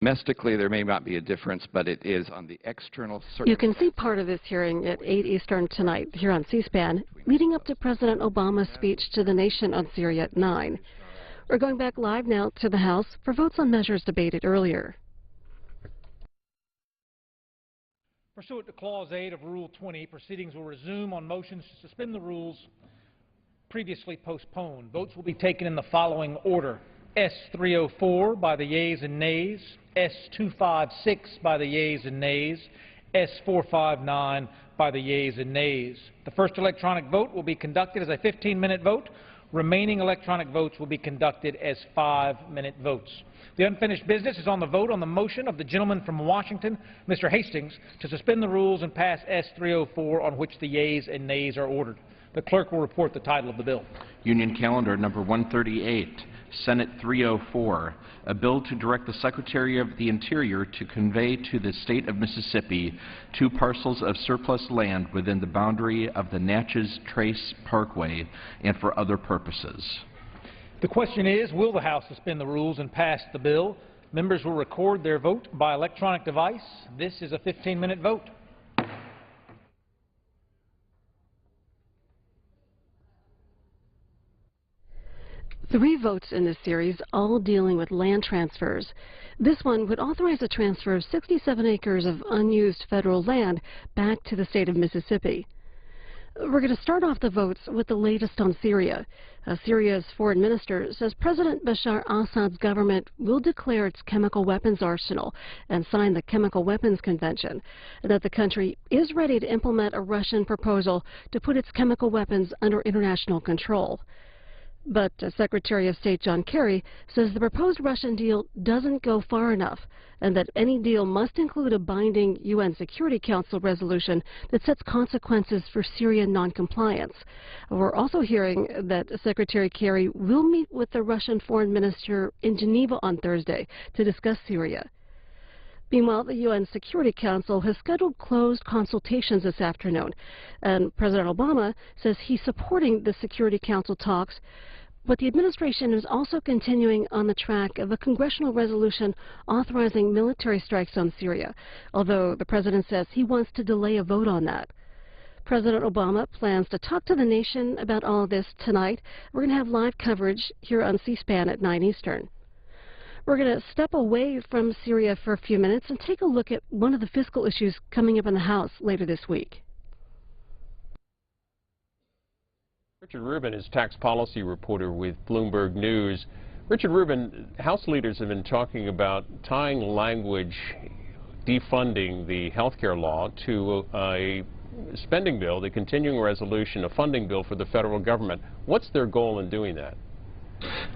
Domestically, there may not be a difference, but it is on the external circumstances. You can see part of this hearing at 8 Eastern tonight here on C-SPAN, leading up to President Obama's speech to the nation on Syria at 9. We're going back live now to the House for votes on measures debated earlier. Pursuant to Clause 8 of Rule 20, proceedings will resume on motions to suspend the rules previously postponed. Votes will be taken in the following order. S-304 by the yeas and nays, S-256 by the yeas and nays, S-459 by the yeas and nays. The first electronic vote will be conducted as a 15-minute vote. Remaining electronic votes will be conducted as 5-minute votes. The unfinished business is on the vote on the motion of the gentleman from Washington, Mr. Hastings, to suspend the rules and pass S-304, on which the yeas and nays are ordered. The clerk will report the title of the bill. Union Calendar number 138, Senate 304, a bill to direct the Secretary of the Interior to convey to the state of Mississippi 2 parcels of surplus land within the boundary of the Natchez Trace Parkway and for other purposes. The question is, will the House suspend the rules and pass the bill? Members will record their vote by electronic device. This is a 15-minute vote. Three votes in this series, all dealing with land transfers. This one would authorize a transfer of 67 acres of unused federal land back to the state of Mississippi. We're going to start off the votes with the latest on Syria. Syria's foreign minister says President Bashar Assad's government will declare its chemical weapons arsenal and sign the Chemical Weapons Convention, and that the country is ready to implement a Russian proposal to put its chemical weapons under international control. But Secretary of State John Kerry says the proposed Russian deal doesn't go far enough, and that any deal must include a binding UN Security Council resolution that sets consequences for Syrian noncompliance. We're also hearing that Secretary Kerry will meet with the Russian foreign minister in Geneva on Thursday to discuss Syria. Meanwhile, the UN Security Council has scheduled closed consultations this afternoon, and President Obama says he's supporting the Security Council talks, but the administration is also continuing on the track of a congressional resolution authorizing military strikes on Syria, although the president says he wants to delay a vote on that. President Obama plans to talk to the nation about all of this tonight. We're going to have live coverage here on C-SPAN at 9 Eastern. We're going to step away from Syria for a few minutes and take a look at one of the fiscal issues coming up in the House later this week. Richard Rubin is tax policy reporter with Bloomberg News. Richard Rubin, House leaders have been talking about tying language defunding the health care law to a spending bill, the continuing resolution, a funding bill for the federal government. What's their goal in doing that?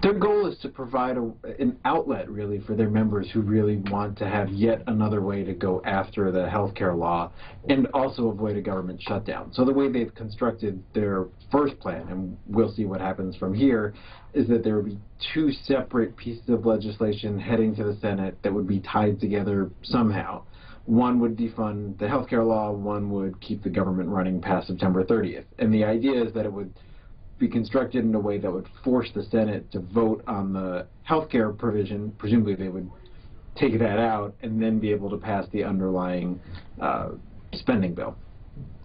Their goal is to provide an outlet, really, for their members who really want to have yet another way to go after the health care law and also avoid a government shutdown. So the way they've constructed their first plan, and we'll see what happens from here, is that there would be 2 separate pieces of legislation heading to the Senate that would be tied together somehow. One would defund the health care law, one would keep the government running past September 30th. And the idea is that it would be constructed in a way that would force the Senate to vote on the health care provision. Presumably they would take that out and then be able to pass the underlying spending bill.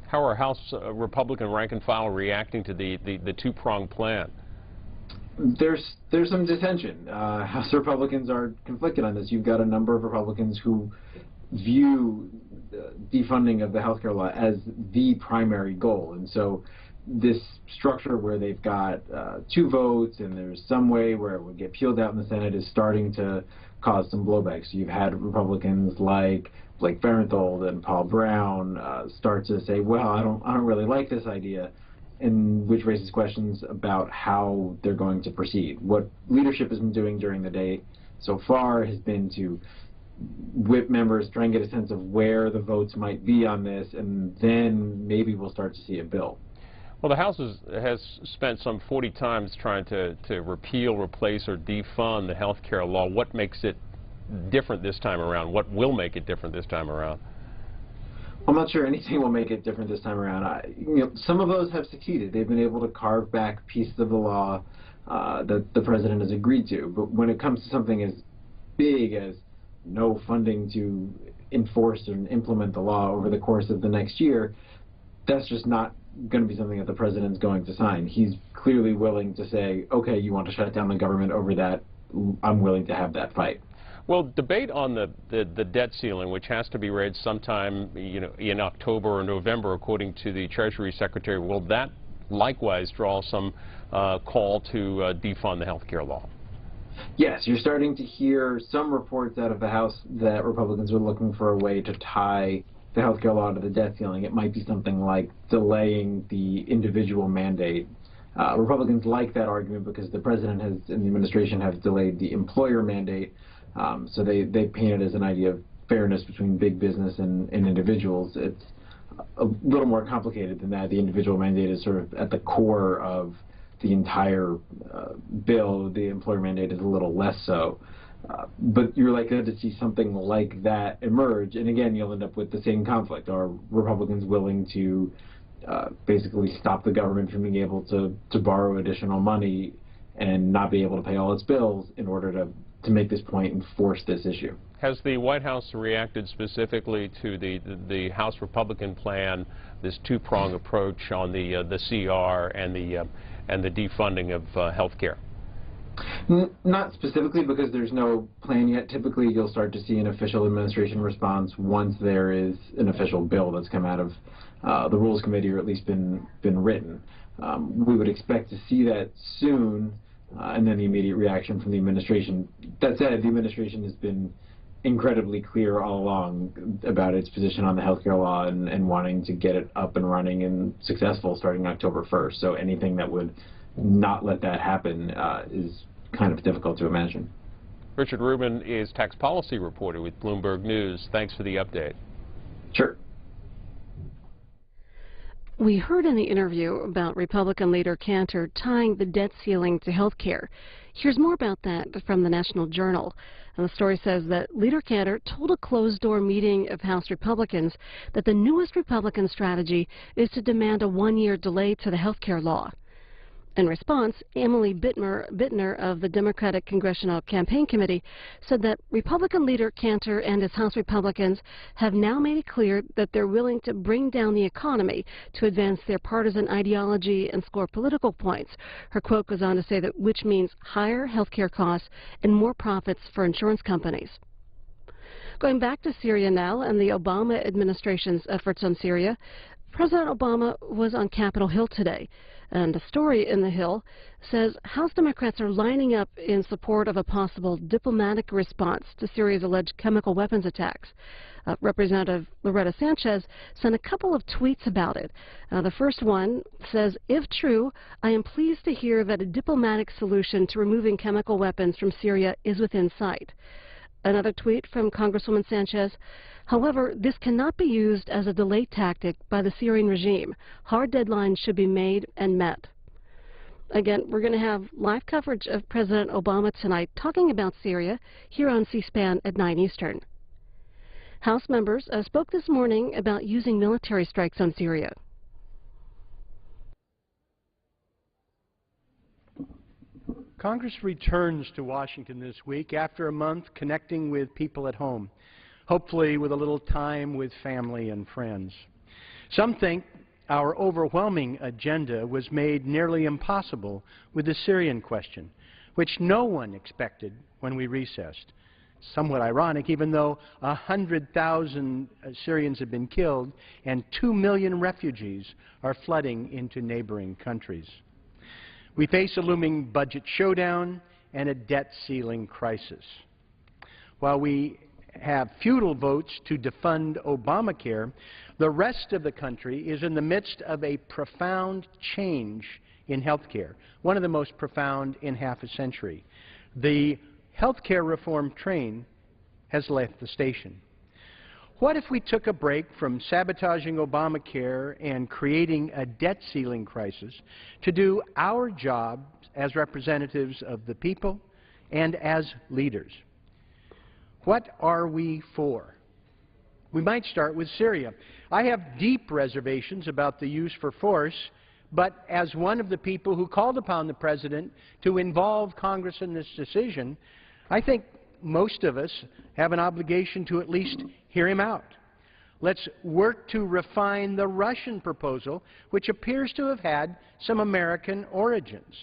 How are House Republican rank and file reacting to the two-pronged plan? There's some dissension. House Republicans are conflicted on this. You've got a number of Republicans who view defunding of the health care law as the primary goal, and so this structure where they've got 2 votes and there's some way where it would get peeled out in the Senate is starting to cause some blowback. So you've had Republicans like Blake Farenthold and Paul Brown start to say, well, I don't really like this idea, and which raises questions about how they're going to proceed. What leadership has been doing during the day so far has been to whip members, try and get a sense of where the votes might be on this, and then maybe we'll start to see a bill. Well, the House has spent some 40 times trying to repeal, replace, or defund the health care law. What makes it different this time around? What will make it different this time around? I'm not sure anything will make it different this time around. Some of those have succeeded. They've been able to carve back pieces of the law that the president has agreed to. But when it comes to something as big as no funding to enforce and implement the law over the course of the next year, that's just not going to be something that the president's going to sign. He's clearly willing to say, okay, you want to shut down the government over that, I'm willing to have that fight. Well, debate on the debt ceiling, which has to be read sometime, in October or November, according to the Treasury Secretary, will that likewise draw some call to defund the health care law? Yes, you're starting to hear some reports out of the House that Republicans are looking for a way to tie the health care law to the debt ceiling. It might be something like delaying the individual mandate. Republicans like that argument because the president and the administration have delayed the employer mandate. So they paint it as an idea of fairness between big business and individuals. It's a little more complicated than that. The individual mandate is sort of at the core of the entire bill. The employer mandate is a little less so. But you're likely to see something like that emerge, and again, you'll end up with the same conflict. Are Republicans willing to basically stop the government from being able to borrow additional money and not be able to pay all its bills in order to make this point and force this issue? Has the White House reacted specifically to the House Republican plan, this two-prong approach on the CR and the defunding of health care? Not specifically, because there's no plan yet. Typically, you'll start to see an official administration response once there is an official bill that's come out of the Rules Committee, or at least been written. We would expect to see that soon, and then the immediate reaction from the administration. That said, the administration has been incredibly clear all along about its position on the healthcare law and wanting to get it up and running and successful starting October 1st. So anything that would not let that happen is kind of difficult to imagine. Richard Rubin is tax policy reporter with Bloomberg News. Thanks for the update. Sure. We heard in the interview about Republican leader Cantor tying the debt ceiling to health care. Here's more about that from the National Journal. And the story says that Leader Cantor told a closed-door meeting of House Republicans that the newest Republican strategy is to demand a one-year delay to the health care law. In response, Emily Bittner of the Democratic Congressional Campaign Committee said that Republican leader Cantor and his House Republicans have now made it clear that they're willing to bring down the economy to advance their partisan ideology and score political points. Her quote goes on to say that which means higher health care costs and more profits for insurance companies. Going back to Syria now and the Obama administration's efforts on Syria, President Obama was on Capitol Hill today. And a story in the Hill says House Democrats are lining up in support of a possible diplomatic response to Syria's alleged chemical weapons attacks. Representative Loretta Sanchez sent a couple of tweets about it. The first one says, "If true, I am pleased to hear that a diplomatic solution to removing chemical weapons from Syria is within sight." Another tweet from Congresswoman Sanchez, "However, this cannot be used as a delay tactic by the Syrian regime. Hard deadlines should be made and met." Again, we're going to have live coverage of President Obama tonight talking about Syria here on C-SPAN at 9 Eastern. House members spoke this morning about using military strikes on Syria. Congress returns to Washington this week after a month connecting with people at home, hopefully with a little time with family and friends. Some think our overwhelming agenda was made nearly impossible with the Syrian question, which no one expected when we recessed. Somewhat ironic, even though 100,000 Syrians have been killed and 2 million refugees are flooding into neighboring countries. We face a looming budget showdown and a debt ceiling crisis. While we have futile votes to defund Obamacare, the rest of the country is in the midst of a profound change in health care, one of the most profound in half a century. The health care reform train has left the station. What if we took a break from sabotaging Obamacare and creating a debt ceiling crisis to do our job as representatives of the people and as leaders? What are we for? We might start with Syria. I have deep reservations about the use for force, but as one of the people who called upon the President to involve Congress in this decision, I think most of us have an obligation to at least hear him out. Let's work to refine the Russian proposal, which appears to have had some American origins.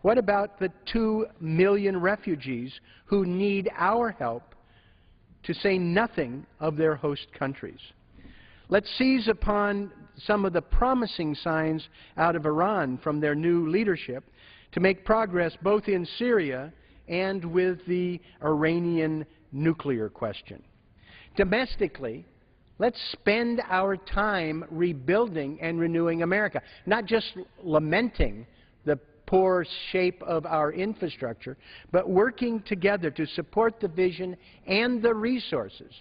What about the 2 million refugees who need our help, to say nothing of their host countries? Let's seize upon some of the promising signs out of Iran from their new leadership to make progress both in Syria and with the Iranian nuclear question. Domestically, let's spend our time rebuilding and renewing America, not just lamenting the poor shape of our infrastructure, but working together to support the vision and the resources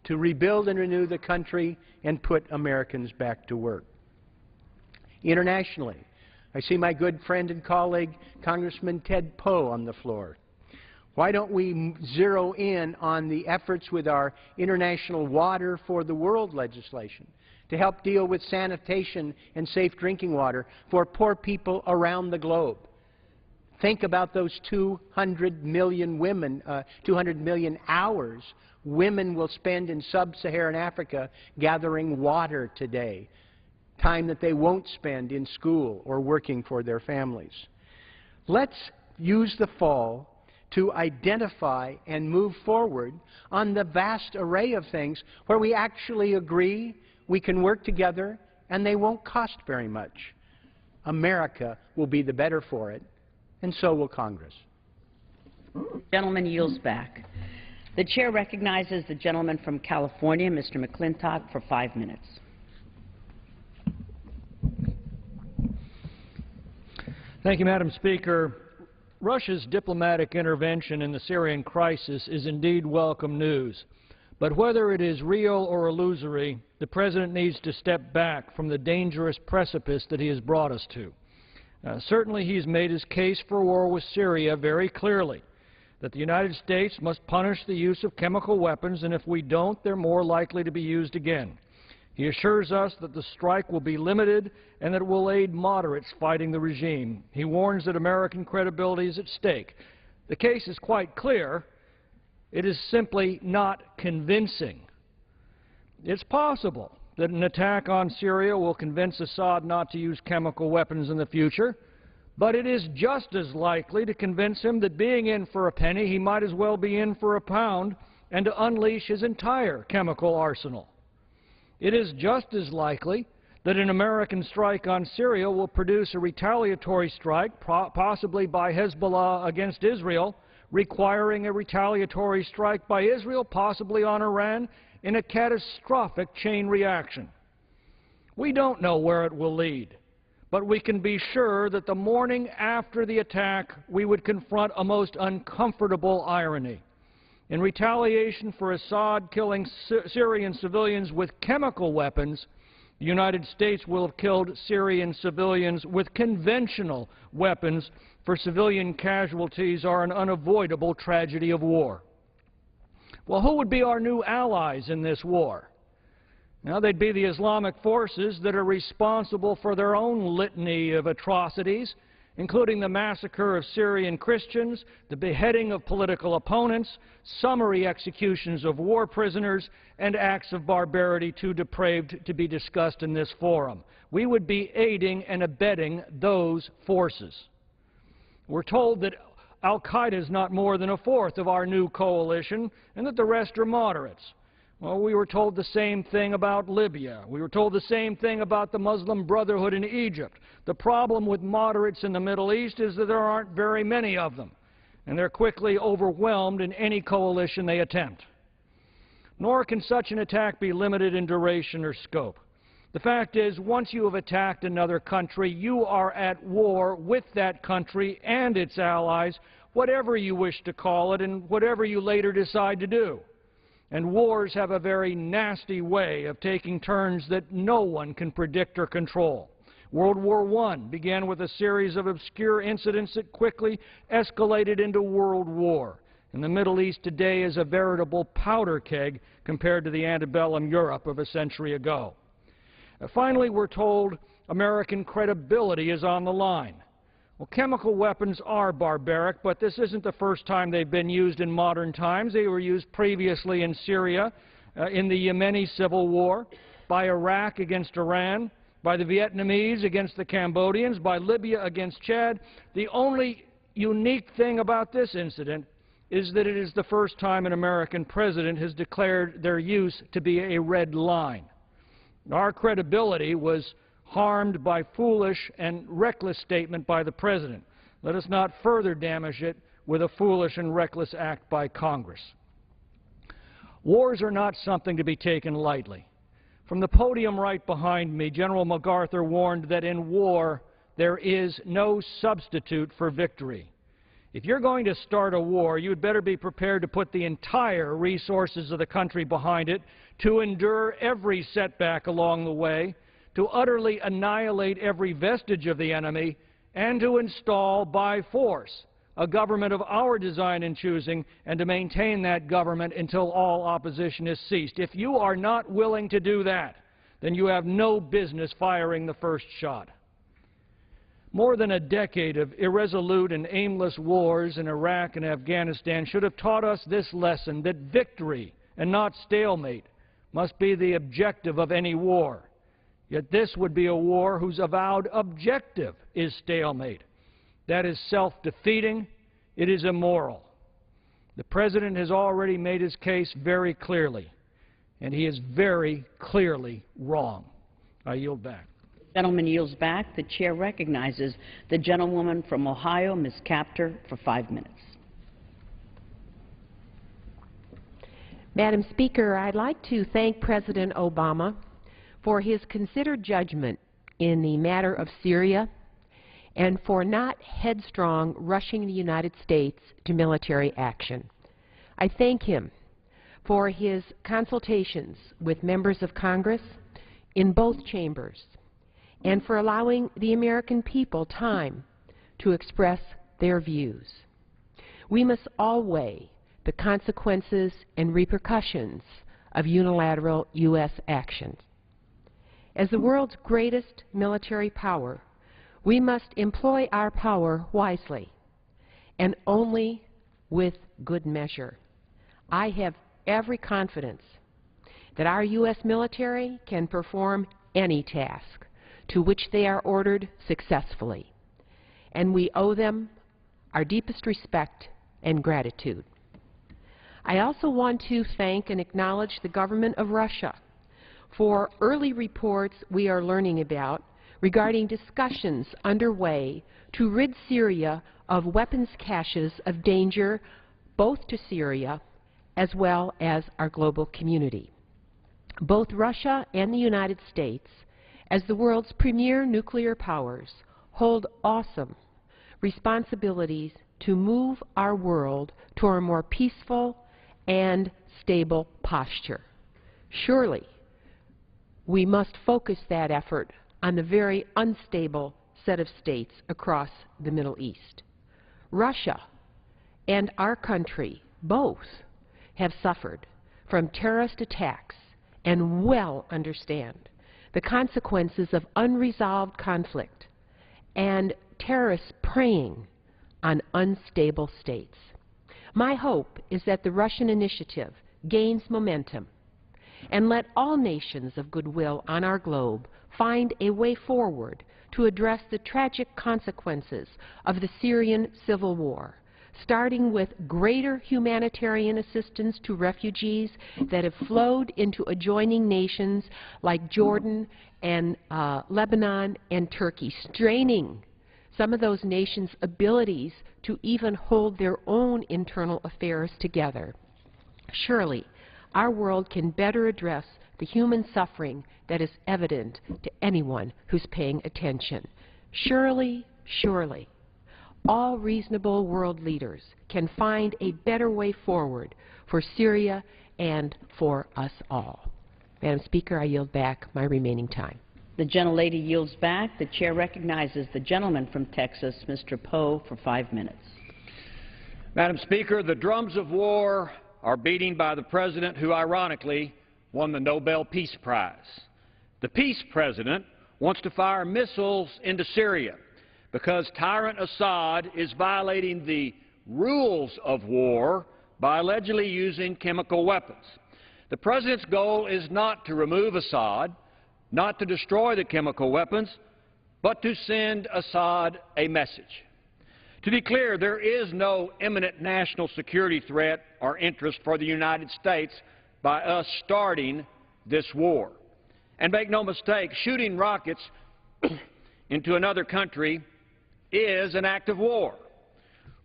to rebuild and renew the country and put Americans back to work. Internationally, I see my good friend and colleague, Congressman Ted Poe, on the floor. Why don't we zero in on the efforts with our International Water for the World legislation to help deal with sanitation and safe drinking water for poor people around the globe? Think about those 200 million women, 200 million hours women will spend in sub-Saharan Africa gathering water today, time that they won't spend in school or working for their families. Let's use the fall to identify and move forward on the vast array of things where we actually agree, we can work together, and they won't cost very much. America will be the better for it, and so will Congress. Gentleman yields back. The chair recognizes the gentleman from California, Mr. McClintock, for 5 minutes. Thank you, Madam Speaker. Russia's diplomatic intervention in the Syrian crisis is indeed welcome news. But whether it is real or illusory, the President needs to step back from the dangerous precipice that he has brought us to. Certainly he's made his case for war with Syria very clearly, that the United States must punish the use of chemical weapons, and if we don't, they're more likely to be used again. He assures us that the strike will be limited and that it will aid moderates fighting the regime. He warns that American credibility is at stake. The case is quite clear. It is simply not convincing. It's possible that an attack on Syria will convince Assad not to use chemical weapons in the future, but it is just as likely to convince him that being in for a penny, he might as well be in for a pound, and to unleash his entire chemical arsenal. It is just as likely that an American strike on Syria will produce a retaliatory strike, possibly by Hezbollah against Israel, requiring a retaliatory strike by Israel, possibly on Iran, in a catastrophic chain reaction. We don't know where it will lead, but we can be sure that the morning after the attack, we would confront a most uncomfortable irony. In retaliation for Assad killing Syrian civilians with chemical weapons, the United States will have killed Syrian civilians with conventional weapons, for civilian casualties are an unavoidable tragedy of war. Well, who would be our new allies in this war? Now, they'd be the Islamic forces that are responsible for their own litany of atrocities, including the massacre of Syrian Christians, the beheading of political opponents, summary executions of war prisoners, and acts of barbarity too depraved to be discussed in this forum. We would be aiding and abetting those forces. We're told that Al-Qaeda is not more than a fourth of our new coalition and that the rest are moderates. Well, we were told the same thing about Libya. We were told the same thing about the Muslim Brotherhood in Egypt. The problem with moderates in the Middle East is that there aren't very many of them, and they're quickly overwhelmed in any coalition they attempt. Nor can such an attack be limited in duration or scope. The fact is, once you have attacked another country, you are at war with that country and its allies, whatever you wish to call it and whatever you later decide to do. And wars have a very nasty way of taking turns that no one can predict or control. World War I began with a series of obscure incidents that quickly escalated into World War. And the Middle East today is a veritable powder keg compared to the antebellum Europe of a century ago. Finally, we're told American credibility is on the line. Well, chemical weapons are barbaric, but this isn't the first time they've been used in modern times. They were used previously in Syria, in the Yemeni civil war, by Iraq against Iran, by the Vietnamese against the Cambodians, by Libya against Chad. The only unique thing about this incident is that it is the first time an American president has declared their use to be a red line. Our credibility was harmed by foolish and reckless statement by the president. Let us not further damage it with a foolish and reckless act by Congress. Wars are not something to be taken lightly. From the podium right behind me, General MacArthur warned that in war there is no substitute for victory. If you're going to start a war, you'd better be prepared to put the entire resources of the country behind it, to endure every setback along the way, to utterly annihilate every vestige of the enemy, and to install by force a government of our design and choosing, and to maintain that government until all opposition is ceased. If you are not willing to do that, then you have no business firing the first shot. More than a decade of irresolute and aimless wars in Iraq and Afghanistan should have taught us this lesson, that victory and not stalemate must be the objective of any war. Yet this would be a war whose avowed objective is stalemate. That is self-defeating. It is immoral. The President has already made his case very clearly, and he is very clearly wrong. I yield back. The gentleman yields back. The chair recognizes the gentlewoman from Ohio, Ms. Capter, for 5 minutes. Madam Speaker, I'd like to thank President Obama for his considered judgment in the matter of Syria and for not headstrong rushing the United States to military action. I thank him for his consultations with members of Congress in both chambers and for allowing the American people time to express their views. We must all weigh the consequences and repercussions of unilateral U.S. action. As the world's greatest military power, we must employ our power wisely and only with good measure. I have every confidence that our U.S. military can perform any task to which they are ordered successfully, and we owe them our deepest respect and gratitude. I also want to thank and acknowledge the government of Russia for early reports we are learning about regarding discussions underway to rid Syria of weapons caches of danger both to Syria as well as our global community. Both Russia and the United States, as the world's premier nuclear powers, hold awesome responsibilities to move our world toward a more peaceful and stable posture. Surely, we must focus that effort on the very unstable set of states across the Middle East. Russia and our country both have suffered from terrorist attacks and well understand the consequences of unresolved conflict and terrorists preying on unstable states. My hope is that the Russian initiative gains momentum and let all nations of goodwill on our globe find a way forward to address the tragic consequences of the Syrian civil war, starting with greater humanitarian assistance to refugees that have flowed into adjoining nations like Jordan and Lebanon and Turkey, straining some of those nations' abilities to even hold their own internal affairs together. Surely, our world can better address the human suffering that is evident to anyone who's paying attention. Surely, surely, all reasonable world leaders can find a better way forward for Syria and for us all. Madam Speaker, I yield back my remaining time. The gentlelady yields back. The chair recognizes the gentleman from Texas, Mr. Poe, for 5 minutes. Madam Speaker, the drums of war are beating by the President who, ironically, won the Nobel Peace Prize. The peace president wants to fire missiles into Syria, because tyrant Assad is violating the rules of war by allegedly using chemical weapons. The President's goal is not to remove Assad, not to destroy the chemical weapons, but to send Assad a message. To be clear, there is no imminent national security threat or interest for the United States by us starting this war. And make no mistake, shooting rockets into another country is an act of war.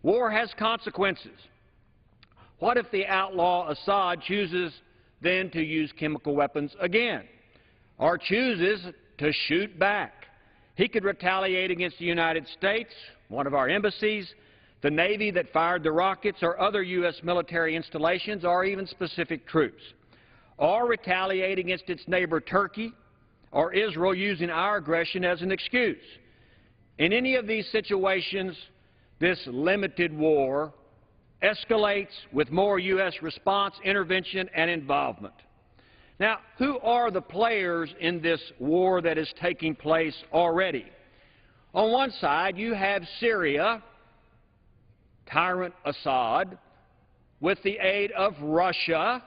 War has consequences. What if the outlaw Assad chooses then to use chemical weapons again, or chooses to shoot back? He could retaliate against the United States, one of our embassies, the Navy that fired the rockets, or other U.S. military installations, or even specific troops, or retaliate against its neighbor Turkey or Israel using our aggression as an excuse. In any of these situations, this limited war escalates with more U.S. response, intervention, and involvement. Now, who are the players in this war that is taking place already? On one side, you have Syria, tyrant Assad, with the aid of Russia,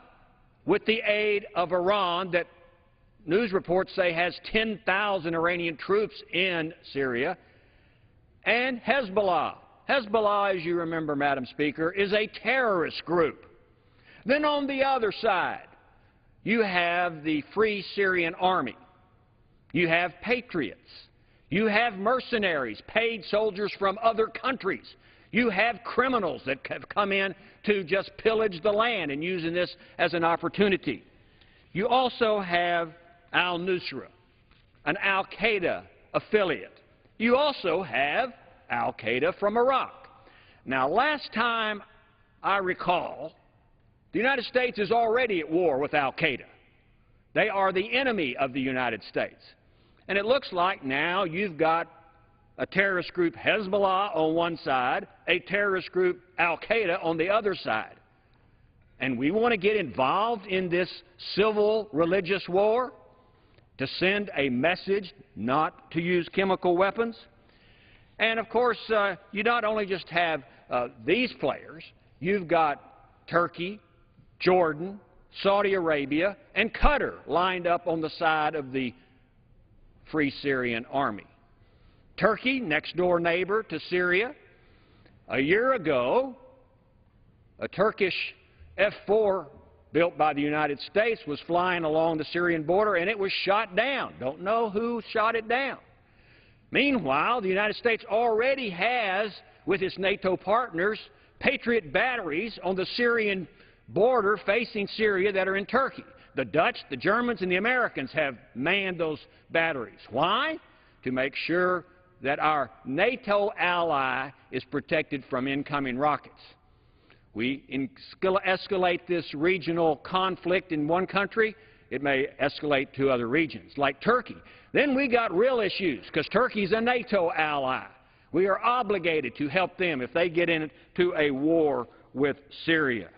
with the aid of Iran, that news reports say has 10,000 Iranian troops in Syria, and Hezbollah. Hezbollah, as you remember, Madam Speaker, is a terrorist group. Then on the other side, you have the Free Syrian Army. You have patriots. You have mercenaries, paid soldiers from other countries. You have criminals that have come in to just pillage the land and using this as an opportunity. You also have al-Nusra, an al-Qaeda affiliate. You also have al-Qaeda from Iraq. Now, last time I recall, the United States is already at war with al-Qaeda. They are the enemy of the United States. And it looks like now you've got a terrorist group, Hezbollah, on one side, a terrorist group, al-Qaeda, on the other side. And we want to get involved in this civil religious war to send a message not to use chemical weapons. And, of course, you not only just have these players, you've got Turkey, Jordan, Saudi Arabia, and Qatar lined up on the side of the Free Syrian Army. Turkey, next-door neighbor to Syria. A year ago, a Turkish F-4 built by the United States was flying along the Syrian border, and it was shot down. Don't know who shot it down. Meanwhile, the United States already has, with its NATO partners, Patriot batteries on the Syrian border facing Syria that are in Turkey. The Dutch, the Germans, and the Americans have manned those batteries. Why? To make sure that our NATO ally is protected from incoming rockets. We escalate this regional conflict in one country, it may escalate to other regions, like Turkey. Then we got real issues, because Turkey's a NATO ally. We are obligated to help them if they get into a war with Syria.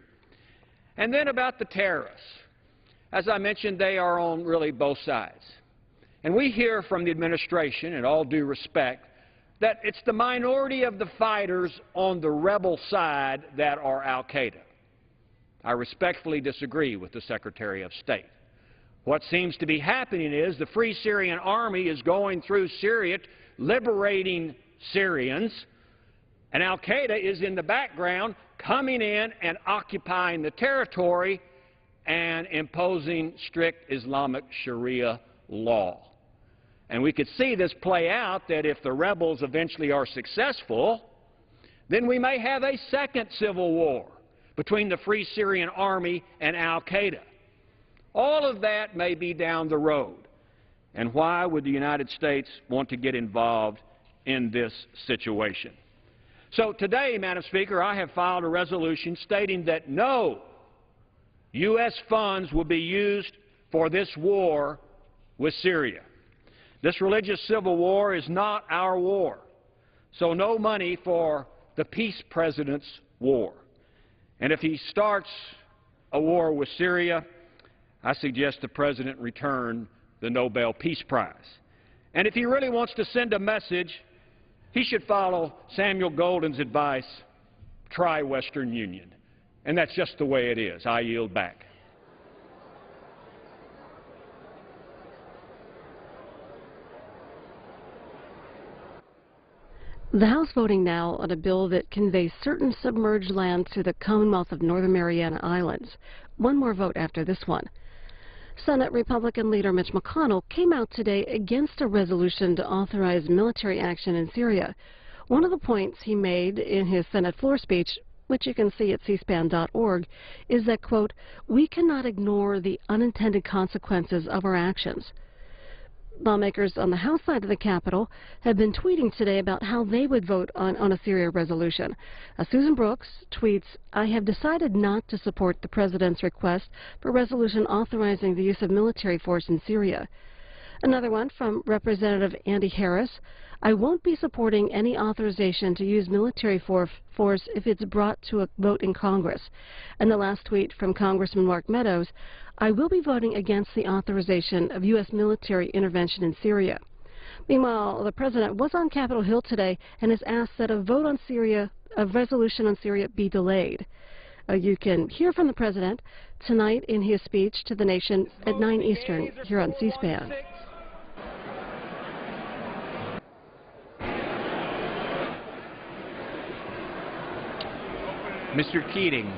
And then about the terrorists. As I mentioned, they are on really both sides. And we hear from the administration, in all due respect, that it's the minority of the fighters on the rebel side that are al-Qaeda. I respectfully disagree with the Secretary of State. What seems to be happening is the Free Syrian Army is going through Syria, liberating Syrians, and al-Qaeda is in the background coming in and occupying the territory and imposing strict Islamic Sharia law. And we could see this play out, that if the rebels eventually are successful, then we may have a second civil war between the Free Syrian Army and al-Qaeda. All of that may be down the road. And why would the United States want to get involved in this situation? So today, Madam Speaker, I have filed a resolution stating that no U.S. funds will be used for this war with Syria. This religious civil war is not our war, so no money for the peace president's war. And if he starts a war with Syria, I suggest the president return the Nobel Peace Prize. And if he really wants to send a message he should follow Samuel Golden's advice, try Western Union. And that's just the way it is. I yield back. The House voting now on a bill that conveys certain submerged land to the Commonwealth of Northern Mariana Islands. One more vote after this one. Senate Republican leader Mitch McConnell came out today against a resolution to authorize military action in Syria. One of the points he made in his Senate floor speech, which you can see at cspan.org, is that, quote, we cannot ignore the unintended consequences of our actions. Lawmakers on the House side of the Capitol have been tweeting today about how they would vote on a Syria resolution. Susan Brooks tweets, I have decided not to support the President's request for a resolution authorizing the use of military force in Syria. Another one from Representative Andy Harris, I won't be supporting any authorization to use military force if it's brought to a vote in Congress. And the last tweet from Congressman Mark Meadows, I will be voting against the authorization of U.S. military intervention in Syria. Meanwhile, the President was on Capitol Hill today and has asked that a resolution on Syria be delayed. You can hear from the President tonight in his speech to the nation at 9 Eastern here on C-SPAN. Mr. Keating.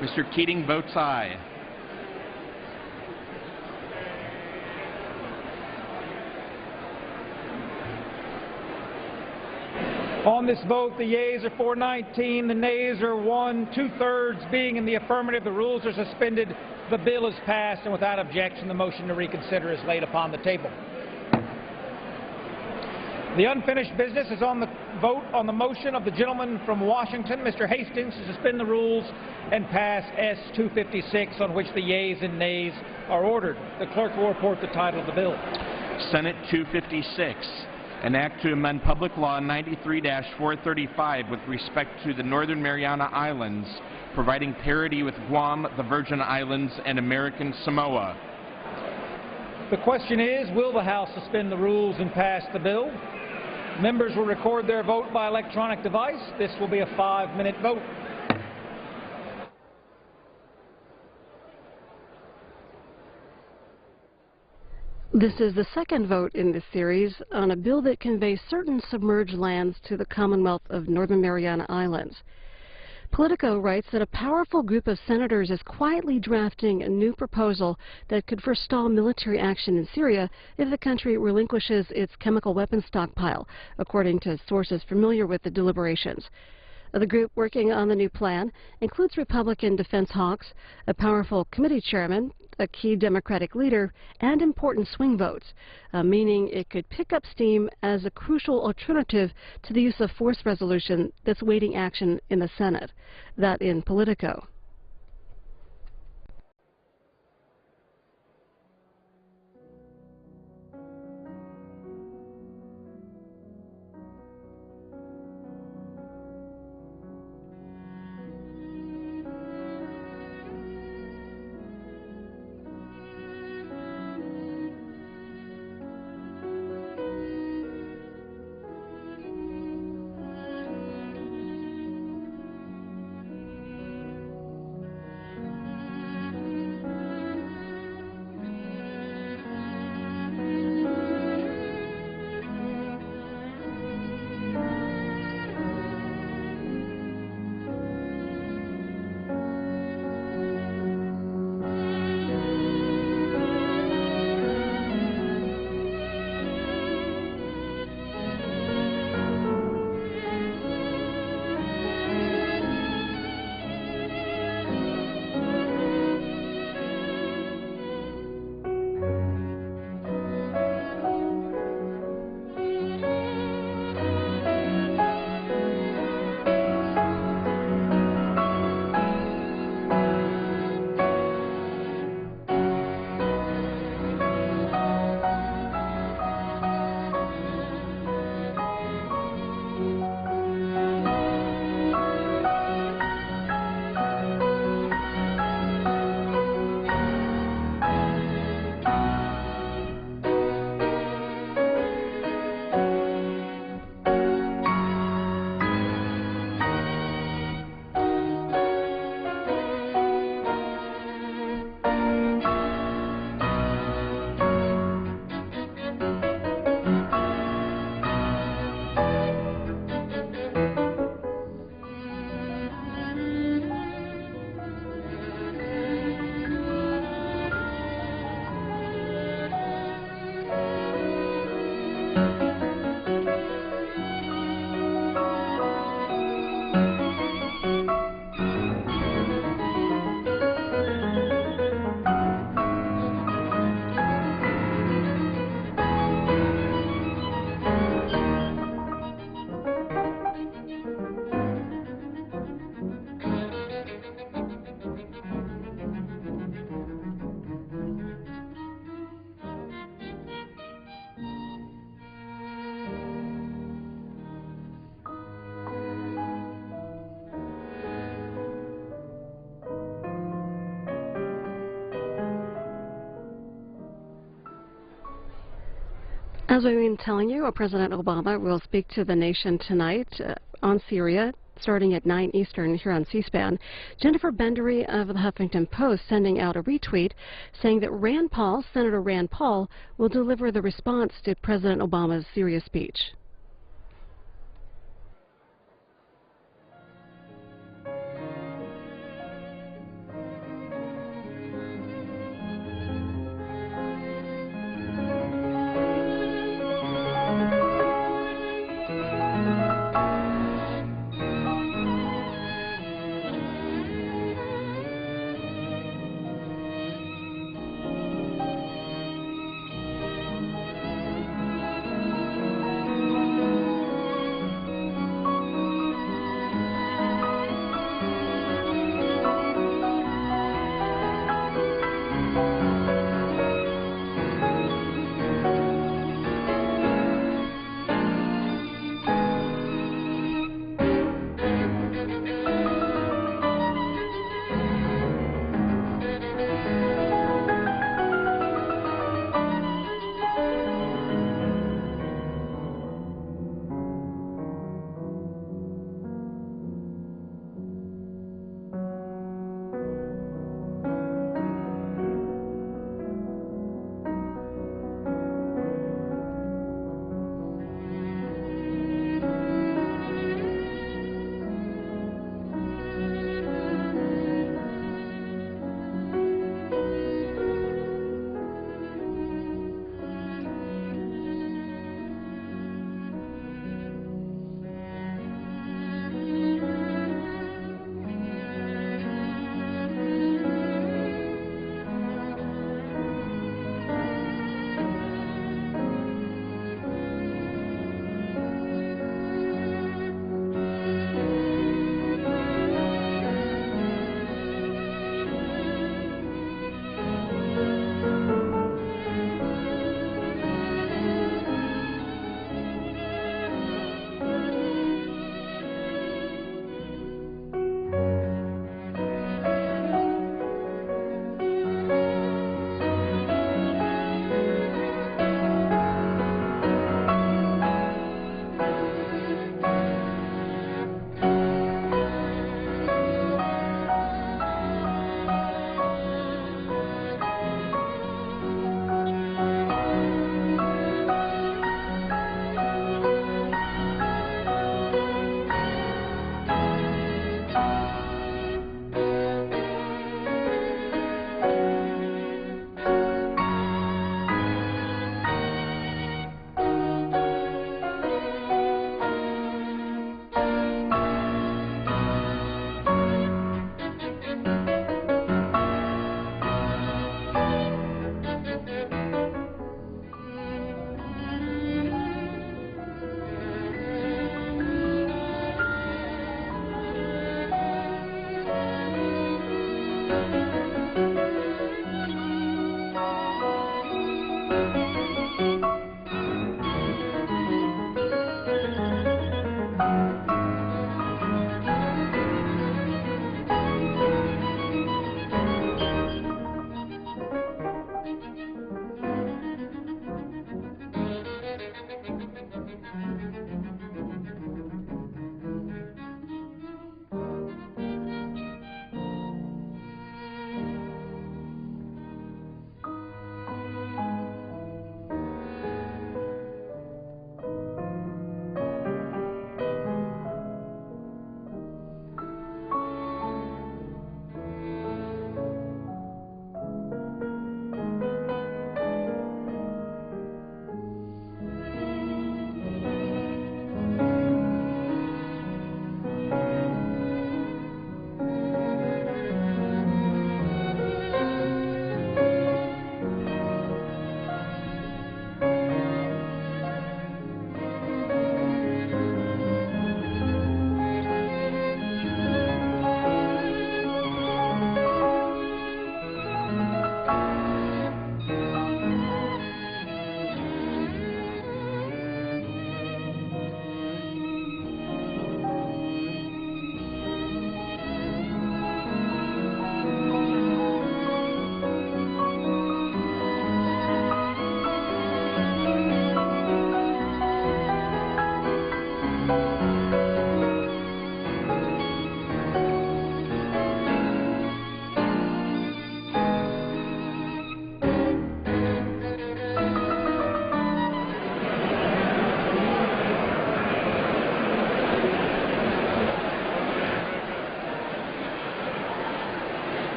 Mr. Keating votes aye. On this vote, the yeas are 419, the nays are 1, 2/3 being in the affirmative. The rules are suspended. The bill is passed, and without objection, the motion to reconsider is laid upon the table. The unfinished business is on the vote on the motion of the gentleman from Washington, Mr. Hastings, to suspend the rules and pass S-256, on which the yeas and nays are ordered. The clerk will report the title of the bill. Senate 256, an act to amend Public Law 93-435 with respect to the Northern Mariana Islands, providing parity with Guam, the Virgin Islands, and American Samoa. The question is, will the House suspend the rules and pass the bill? Members will record their vote by electronic device. This will be a 5-minute vote. This is the second vote in this series on a bill that conveys certain submerged lands to the Commonwealth of Northern Mariana Islands. Politico writes that a powerful group of senators is quietly drafting a new proposal that could forestall military action in Syria if the country relinquishes its chemical weapons stockpile, according to sources familiar with the deliberations. The group working on the new plan includes Republican defense hawks, a powerful committee chairman, a key Democratic leader, and important swing votes, meaning it could pick up steam as a crucial alternative to the use of force resolution that's waiting action in the Senate. That in Politico. As we've been telling you, President Obama will speak to the nation tonight on Syria, starting at 9 Eastern here on C-SPAN. Jennifer Bendery of the Huffington Post sending out a retweet saying that Senator Rand Paul, will deliver the response to President Obama's Syria speech.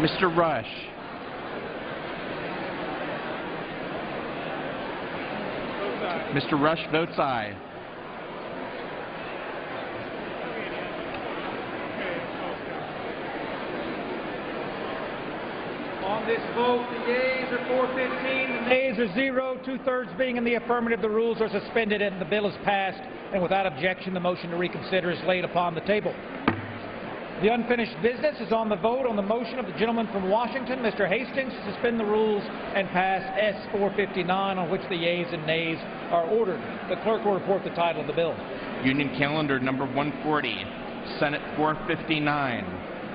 Mr. Rush. Mr. Rush votes aye. On this vote, the yeas are 415, the nays are 0, two-thirds being in the affirmative. The rules are suspended and the bill is passed, and without objection, the motion to reconsider is laid upon the table. The unfinished business is on the vote on the motion of the gentleman from Washington, Mr. Hastings, to suspend the rules and pass S. 459, on which the yeas and nays are ordered. The clerk will report the title of the bill. Union Calendar number 140, Senate 459.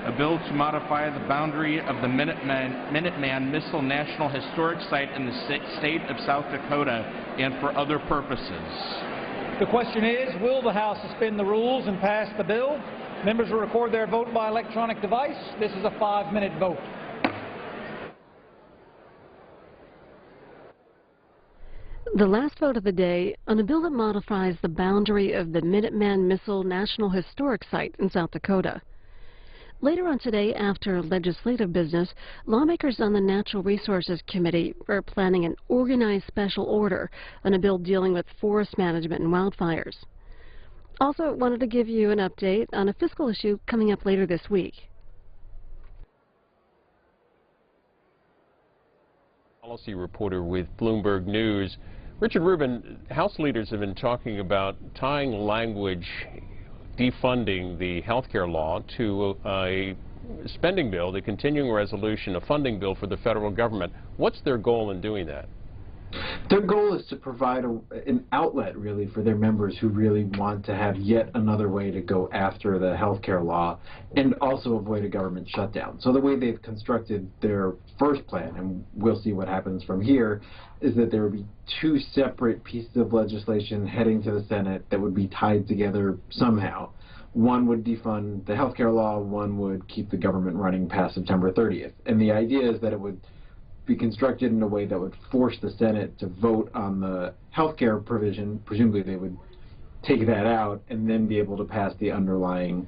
A bill to modify the boundary of the Minuteman Missile National Historic Site in the state of South Dakota and for other purposes. The question is, will the House suspend the rules and pass the bill? Members will record their vote by electronic device. This is a 5-minute vote. The last vote of the day on a bill that modifies the boundary of the Minuteman Missile National Historic Site in South Dakota. Later on today, after legislative business, lawmakers on the Natural Resources Committee are planning an organized special order on a bill dealing with forest management and wildfires. Also, wanted to give you an update on a fiscal issue coming up later this week. Policy reporter with Bloomberg News. Richard Rubin, House leaders have been talking about tying language defunding the health care law to a spending bill, the continuing resolution, a funding bill for the federal government. What's their goal in doing that? Their goal is to provide an outlet, really, for their members who really want to have yet another way to go after the health care law and also avoid a government shutdown. So the way they've constructed their first plan, and we'll see what happens from here, is that there would be two separate pieces of legislation heading to the Senate that would be tied together somehow. One would defund the health care law, one would keep the government running past September 30th. And the idea is that it would be constructed in a way that would force the Senate to vote on the health care provision. Presumably they would take that out and then be able to pass the underlying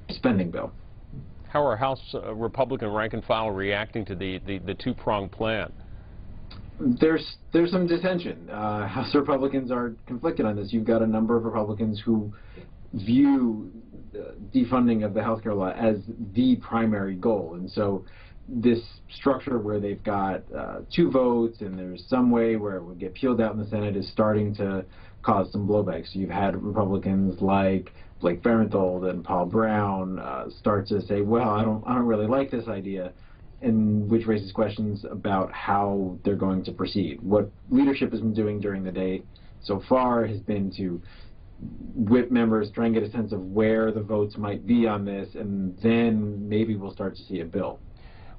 spending bill. How are House Republican rank and file reacting to the two-pronged plan? There's some dissension. House Republicans are conflicted on this. You've got a number of Republicans who view defunding of the health care law as the primary goal, and so this structure where they've got two votes and there's some way where it would get peeled out in the Senate is starting to cause some blowback. So you've had Republicans like Blake Farenthold and Paul Brown start to say, well, I don't really like this idea, and which raises questions about how they're going to proceed. What leadership has been doing during the day so far has been to whip members, try and get a sense of where the votes might be on this, and then maybe we'll start to see a bill.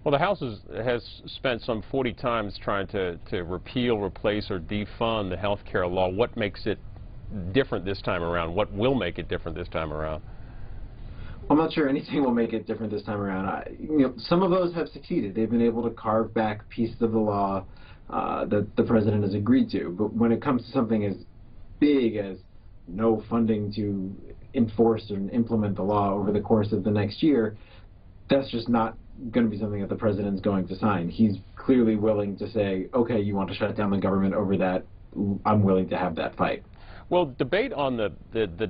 Well, the House has spent some 40 times trying to repeal, replace, or defund the health care law. What makes it different this time around? What will make it different this time around? I'm not sure anything will make it different this time around. Some of those have succeeded. They've been able to carve back pieces of the law that the president has agreed to. But when it comes to something as big as no funding to enforce and implement the law over the course of the next year, that's just not going to be something that the president's going to sign. He's clearly willing to say, okay, you want to shut down the government over that, I'm willing to have that fight. Well, debate on the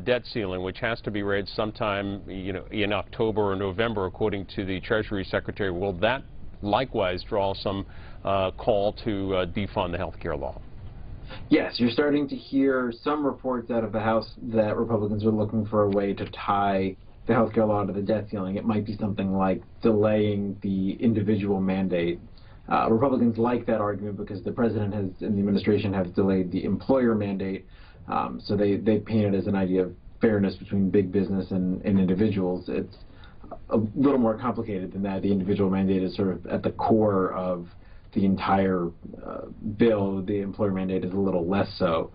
debt ceiling, which has to be raised sometime in October or November, according to the Treasury Secretary, will that likewise draw some call to defund the health care law? Yes, you're starting to hear some reports out of the House that Republicans are looking for a way to tie the health care law to the debt ceiling. It might be something like delaying the individual mandate. Republicans like that argument because the president and the administration have delayed the employer mandate, so they paint it as an idea of fairness between big business and individuals. It's a little more complicated than that. The individual mandate is sort of at the core of the entire bill. The employer mandate is a little less so.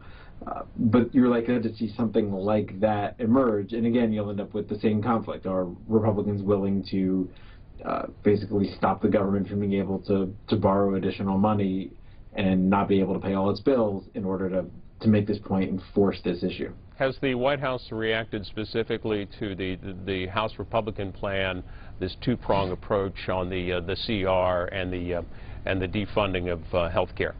But you're likely to see something like that emerge, and again, you'll end up with the same conflict. Are Republicans willing to basically stop the government from being able to borrow additional money and not be able to pay all its bills in order to make this point and force this issue? Has the White House reacted specifically to the House Republican plan, this two-prong approach on the CR and the defunding of health care?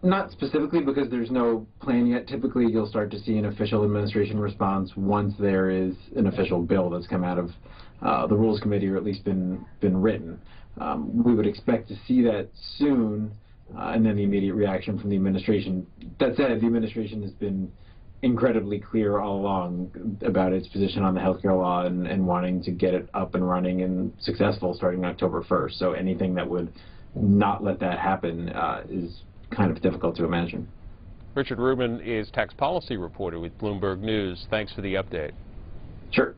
Not specifically, because there's no plan yet. Typically, you'll start to see an official administration response once there is an official bill that's come out of the Rules Committee, or at least been written. We would expect to see that soon, and then the immediate reaction from the administration. That said, the administration has been incredibly clear all along about its position on the healthcare law and wanting to get it up and running and successful starting October 1st. So anything that would not let that happen is kind of difficult to imagine. Richard Rubin is tax policy reporter with Bloomberg News. Thanks for the update. Sure.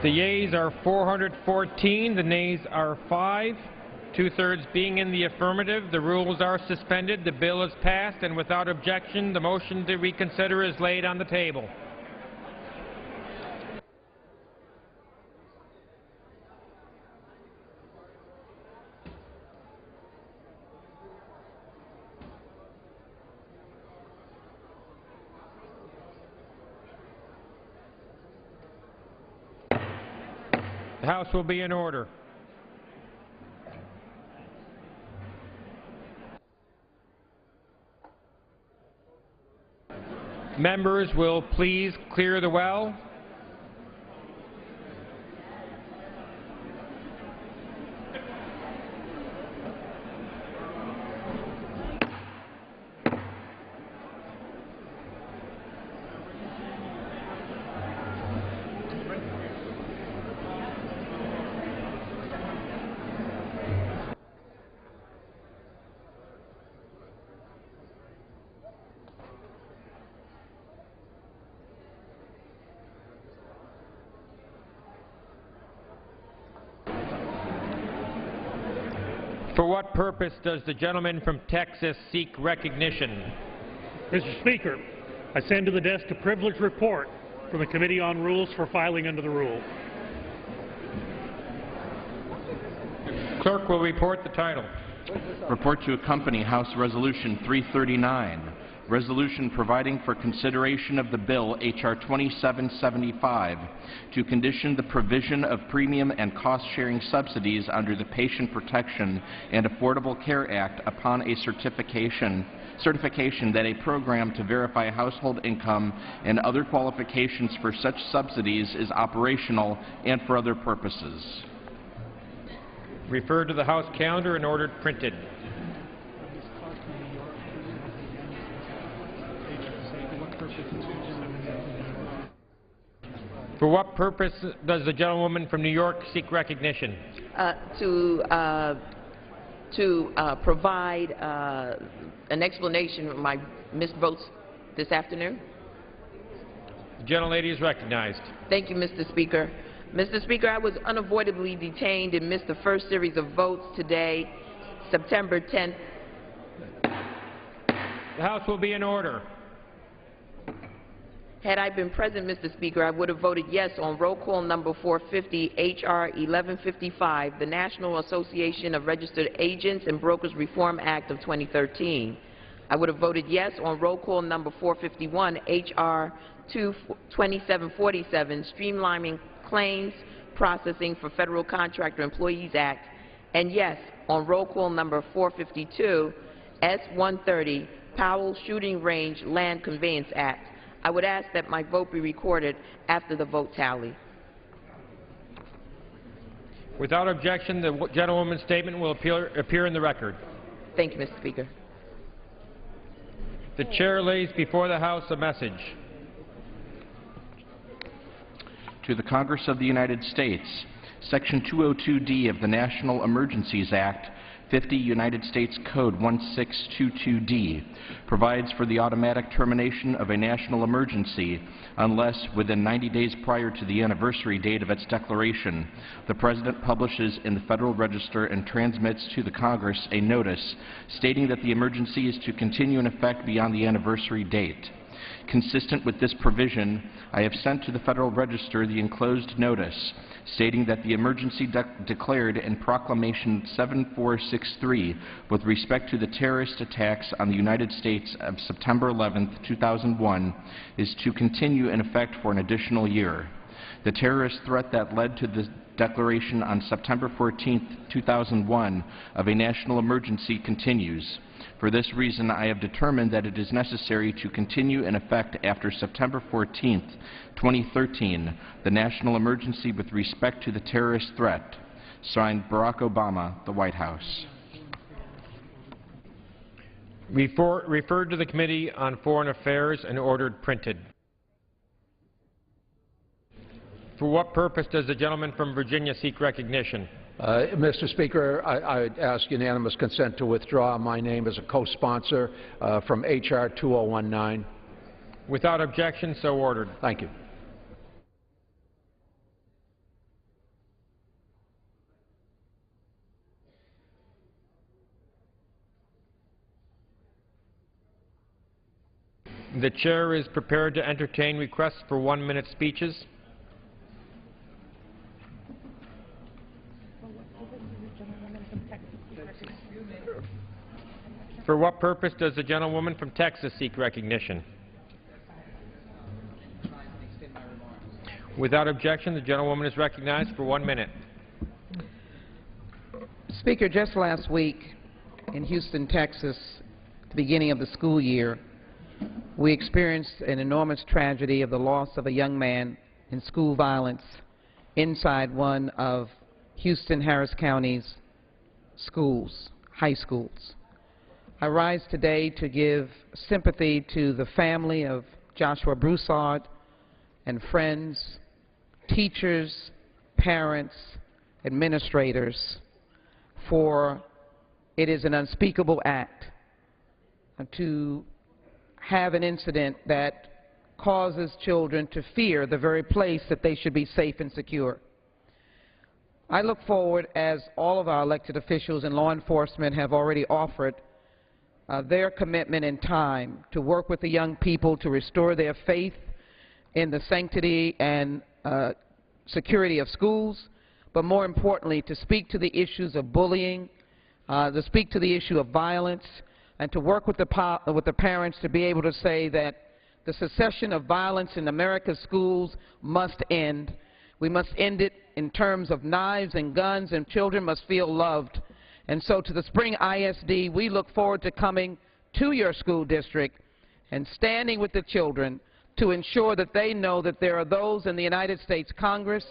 The yeas are 414, the nays are 5. Two-thirds being in the affirmative, the rules are suspended, the bill is passed, and without objection, the motion to reconsider is laid on the table. The House will be in order. Members will please clear the well. For what purpose does the gentleman from Texas seek recognition? Mr. Speaker, I send to the desk a privileged report from the Committee on Rules for filing under the rule. Clerk will report the title. Report to accompany House Resolution 339, resolution providing for consideration of the bill H.R. 2775 to condition the provision of premium and cost-sharing subsidies under the Patient Protection and Affordable Care Act upon a certification that a program to verify household income and other qualifications for such subsidies is operational and for other purposes. Referred to the House calendar and ordered printed. For what purpose does the gentlewoman from New York seek recognition? To provide an explanation of my missed votes this afternoon. The gentlelady is recognized. Thank you, Mr. Speaker. Mr. Speaker, I was unavoidably detained and missed the first series of votes today, September 10th. The House will be in order. Had I been present, Mr. Speaker, I would have voted yes on roll call number 450, H.R. 1155, the National Association of Registered Agents and Brokers Reform Act of 2013. I would have voted yes on roll call number 451, H.R. 2747, Streamlining Claims Processing for Federal Contractor Employees Act, and yes on roll call number 452, S-130, Powell Shooting Range Land Conveyance Act. I would ask that my vote be recorded after the vote tally. Without objection, the gentlewoman's statement will appear in the record. Thank you, Mr. Speaker. The chair lays before the House a message. To the Congress of the United States, Section 202D of the National Emergencies Act, 50 United States Code 1622D, provides for the automatic termination of a national emergency unless, within 90 days prior to the anniversary date of its declaration, the President publishes in the Federal Register and transmits to the Congress a notice stating that the emergency is to continue in effect beyond the anniversary date. Consistent with this provision, I have sent to the Federal Register the enclosed notice stating that the emergency declared in Proclamation 7463 with respect to the terrorist attacks on the United States of September 11, 2001 is to continue in effect for an additional year. The terrorist threat that led to the declaration on September 14, 2001 of a national emergency continues. For this reason, I have determined that it is necessary to continue in effect after September 14, 2013, the national emergency with respect to the terrorist threat. Signed, Barack Obama, the White House. Referred to the Committee on Foreign Affairs and ordered printed. For what purpose does the gentleman from Virginia seek recognition? Mr. Speaker, I ask unanimous consent to withdraw my name as a co-sponsor from H.R. 2019. Without objection, so ordered. Thank you. The chair is prepared to entertain requests for 1-minute speeches. For what purpose does the gentlewoman from Texas seek recognition? Without objection, the gentlewoman is recognized for 1 minute. Speaker, just last week in Houston, Texas, at the beginning of the school year, we experienced an enormous tragedy of the loss of a young man in school violence inside one of Houston, Harris County's schools, high schools. I rise today to give sympathy to the family of Joshua Broussard and friends, teachers, parents, administrators, for it is an unspeakable act to have an incident that causes children to fear the very place that they should be safe and secure. I look forward, as all of our elected officials and law enforcement have already offered, their commitment and time to work with the young people to restore their faith in the sanctity and security of schools, but more importantly, to speak to the issues of bullying, to speak to the issue of violence, and to work with the parents to be able to say that the cessation of violence in America's schools must end. We must end it in terms of knives and guns, and children must feel loved. And so to the Spring ISD, we look forward to coming to your school district and standing with the children to ensure that they know that there are those in the United States Congress,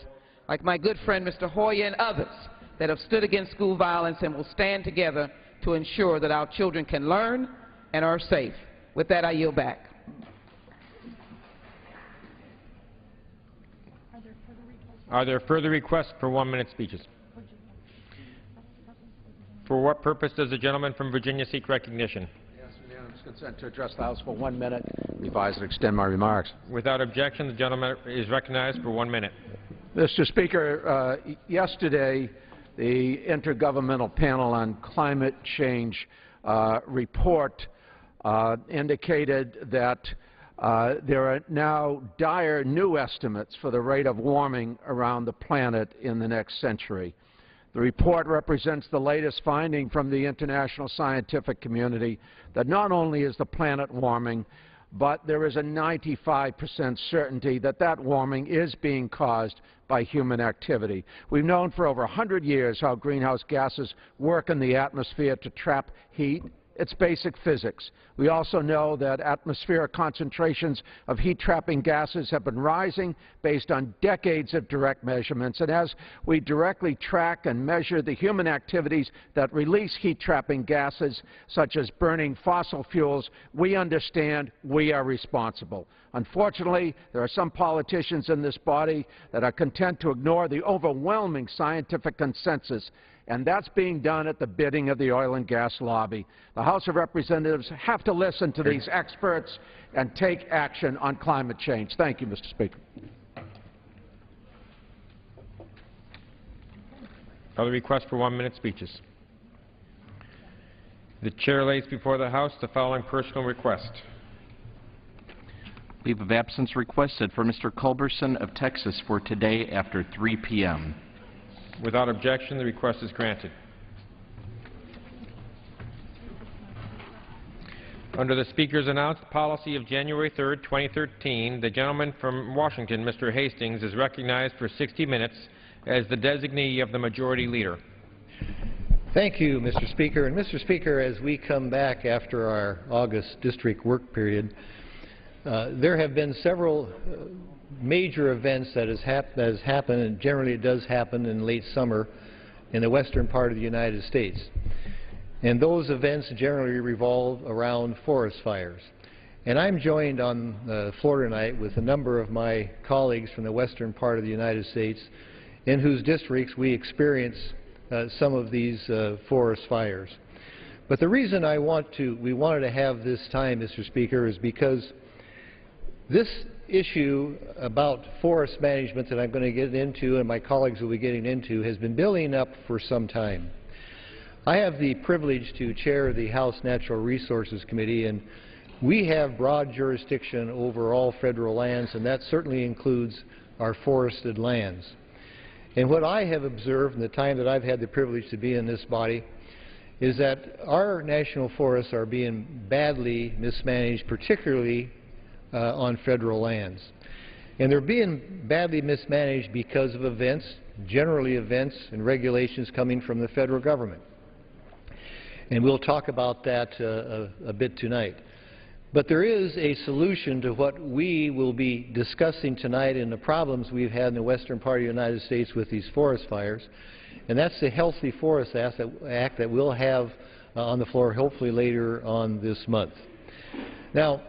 like my good friend Mr. Hoyer and others, that have stood against school violence and will stand together to ensure that our children can learn and are safe. With that, I yield back. Are there further requests for 1-minute speeches? For what purpose does the gentleman from Virginia seek recognition? Yes, unanimous consent to address the House for 1 minute. Revise and extend my remarks. Without objection, the gentleman is recognized for 1 minute. Mr. Speaker, yesterday the Intergovernmental Panel on Climate Change report indicated that there are now dire new estimates for the rate of warming around the planet in the next century. The report represents the latest finding from the international scientific community that not only is the planet warming, but there is a 95% certainty that that warming is being caused by human activity. We've known for over 100 years how greenhouse gases work in the atmosphere to trap heat. It's basic physics. We also know that atmospheric concentrations of heat-trapping gases have been rising based on decades of direct measurements. And as we directly track and measure the human activities that release heat-trapping gases, such as burning fossil fuels, we understand we are responsible. Unfortunately, there are some politicians in this body that are content to ignore the overwhelming scientific consensus, and that's being done at the bidding of the oil and gas lobby. The House of Representatives have to listen to these experts and take action on climate change. Thank you, Mr. Speaker. Other requests for 1-minute speeches. The chair lays before the House the following personal request. Leave of absence requested for Mr. Culberson of Texas for today after 3 p.m. Without objection, the request is granted. Under the Speaker's announced policy of January 3, 2013, the gentleman from Washington, Mr. Hastings, is recognized for 60 minutes as the designee of the Majority Leader. Thank you, Mr. Speaker. And Mr. Speaker, as we come back after our August district work period, there have been several major events that has happened, and generally it does happen in late summer in the western part of the United States. And those events generally revolve around forest fires. And I'm joined on the floor tonight with a number of my colleagues from the western part of the United States in whose districts we experience some of these forest fires. But the reason we wanted to have this time, Mr. Speaker, is because this issue about forest management that I'm going to get into and my colleagues will be getting into has been building up for some time. I have the privilege to chair the House Natural Resources Committee, and we have broad jurisdiction over all federal lands, and that certainly includes our forested lands. And what I have observed in the time that I've had the privilege to be in this body is that our national forests are being badly mismanaged, particularly on federal lands. And they're being badly mismanaged because of events, generally events and regulations coming from the federal government. And we'll talk about that a bit tonight. But there is a solution to what we will be discussing tonight and the problems we've had in the western part of the United States with these forest fires, and that's the Healthy Forest Act that we'll have on the floor hopefully later on this month. Now,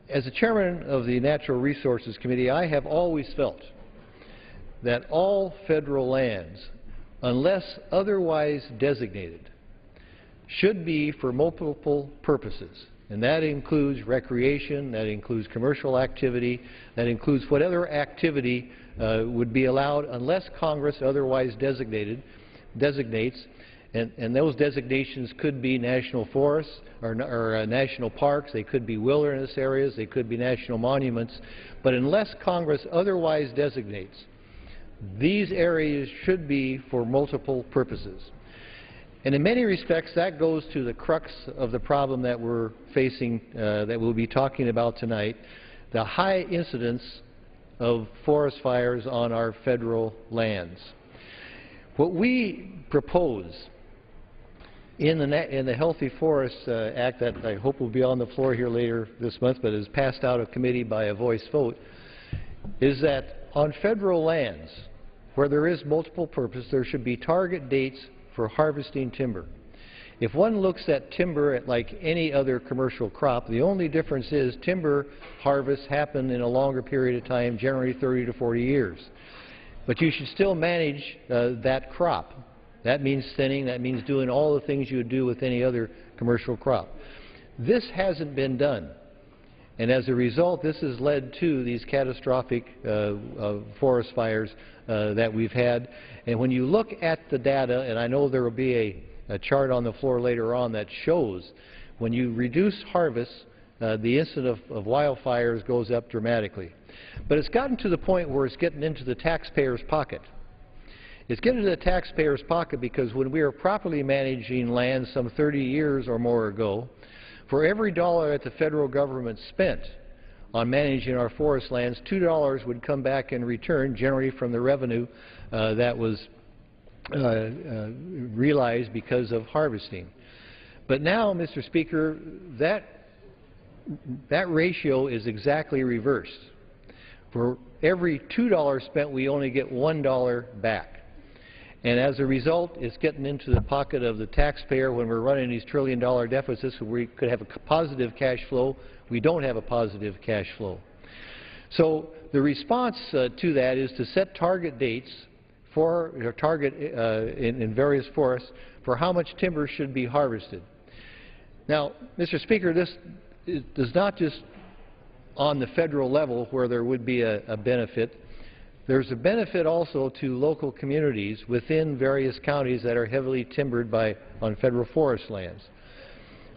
as the chairman of the Natural Resources Committee, I have always felt that all federal lands, unless otherwise designated, should be for multiple purposes. And that includes recreation, that includes commercial activity, that includes whatever activity would be allowed unless Congress otherwise designates. And those designations could be national forests or national parks, they could be wilderness areas, they could be national monuments. But unless Congress otherwise designates, these areas should be for multiple purposes. And in many respects, that goes to the crux of the problem that we're facing, that we'll be talking about tonight, the high incidence of forest fires on our federal lands. What we propose in the Healthy Forest Act that I hope will be on the floor here later this month, but is passed out of committee by a voice vote, is that on federal lands where there is multiple purpose, there should be target dates for harvesting timber. If one looks at timber like any other commercial crop, the only difference is timber harvests happen in a longer period of time, generally 30 to 40 years. But you should still manage that crop. That means thinning, that means doing all the things you would do with any other commercial crop. This hasn't been done. And as a result, this has led to these catastrophic forest fires that we've had. And when you look at the data, and I know there will be a chart on the floor later on that shows when you reduce harvest, the incidence of wildfires goes up dramatically. But it's gotten to the point where it's getting into the taxpayer's pocket. It's getting into the taxpayer's pocket because when we were properly managing land some 30 years or more ago, for every dollar that the federal government spent on managing our forest lands, $2 would come back in return, generally from the revenue that was realized because of harvesting. But now, Mr. Speaker, that ratio is exactly reversed. For every $2 spent, we only get $1 back. And as a result, it's getting into the pocket of the taxpayer when we're running these trillion-dollar deficits where we could have a positive cash flow. We don't have a positive cash flow. So the response to that is to set target dates for in various forests for how much timber should be harvested. Now, Mr. Speaker, this is not just on the federal level where there would be a benefit. There's a benefit also to local communities within various counties that are heavily timbered on federal forest lands.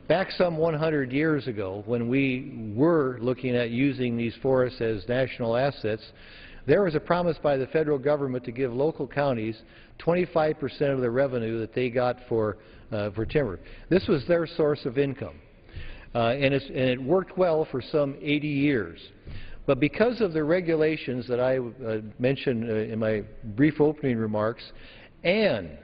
Back some 100 years ago, when we were looking at using these forests as national assets, there was a promise by the federal government to give local counties 25% of the revenue that they got for timber. This was their source of income. And it worked well for some 80 years. But because of the regulations that I mentioned in my brief opening remarks, and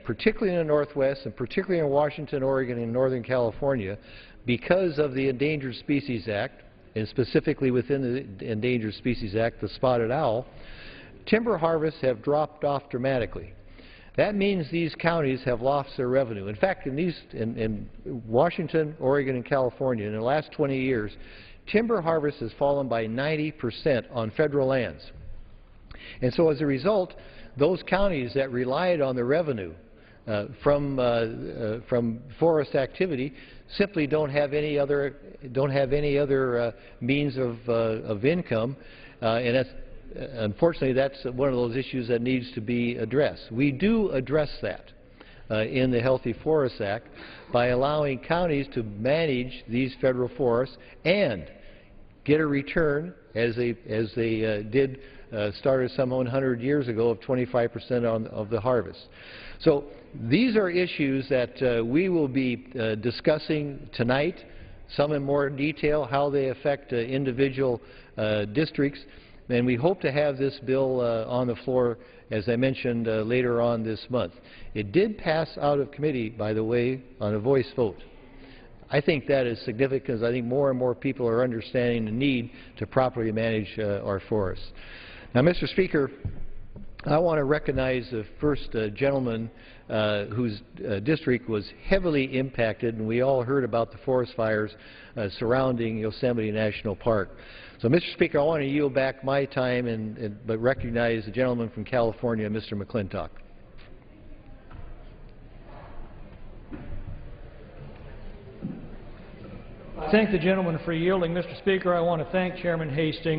particularly in the Northwest, and particularly in Washington, Oregon, and Northern California, because of the Endangered Species Act, and specifically within the Endangered Species Act, the spotted owl, timber harvests have dropped off dramatically. That means these counties have lost their revenue. In fact, in Washington, Oregon, and California, in the last 20 years, timber harvest has fallen by 90% on federal lands. And so as a result, those counties that relied on the revenue from forest activity simply don't have any other means of income, and that's, unfortunately, that's one of those issues that needs to be addressed. We do address that in the Healthy Forests Act by allowing counties to manage these federal forests and get a return, as they did started some 100 years ago, of 25% of the harvest. So these are issues that we will be discussing tonight, some in more detail, how they affect individual districts. And we hope to have this bill on the floor, as I mentioned, later on this month. It did pass out of committee, by the way, on a voice vote. I think that is significant because I think more and more people are understanding the need to properly manage our forests. Now, Mr. Speaker, I want to recognize the first gentleman whose district was heavily impacted, and we all heard about the forest fires surrounding Yosemite National Park. So, Mr. Speaker, I want to yield back my time but recognize the gentleman from California, Mr. McClintock. I thank the gentleman for yielding. Mr. Speaker, I want to thank Chairman Hastings